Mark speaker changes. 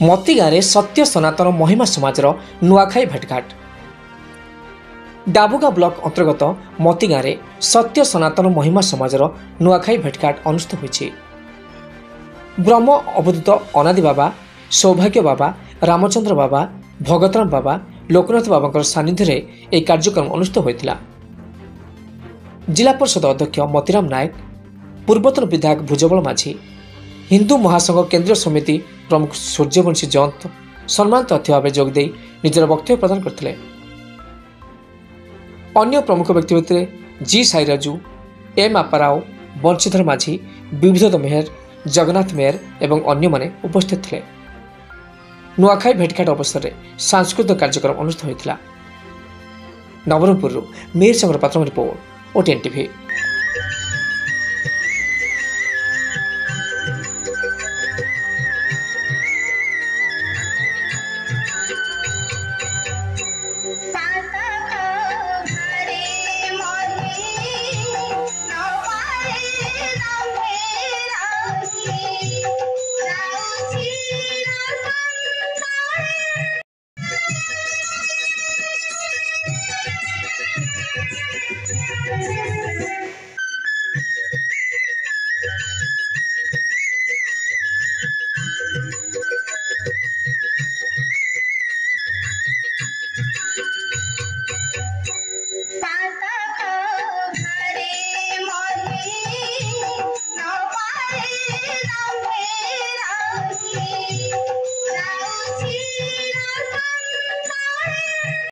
Speaker 1: मती गाँव सत्य सनातन महिमा समाजर नुआखाई भेटघाट। डाबुगा ब्लॉक अंतर्गत मती गाँव सत्य सनातन महिमा समाजर नुआखाई भेटघाट अनुष्ठित होइछि। ब्रह्म अवधूत अनादि बाबा, सौभाग्य बाबा, रामचंद्र बाबा, भगतराम बाबा, लोकनाथ बाबा सानिध्य यह कार्यक्रम अनुष्ठित होता। जिला परिषद अध्यक्ष मतीराम नायक, पूर्वतन विधायक भुजबल माझी, हिंदू महासंघ केंद्रीय समिति प्रमुख सूर्यवंशी जयंत सम्मानित अतिथि भाव जोगदे निजर वक्तव्य प्रदान करते। अन्य प्रमुख व्यक्ति भितर जी साईराजू, एम आपाराव, बंशीधर माझी, विविध मेहर, जगन्नाथ मेहर एवं अन्य माने उपस्थित थे। नुआखाई भेटघाट अवसर में सांस्कृतिक कार्यक्रम अनुष्ठित होता। नवरंगपुर मेयर संग्र पात्र रिपोर्ट, ओटीएन टीवी।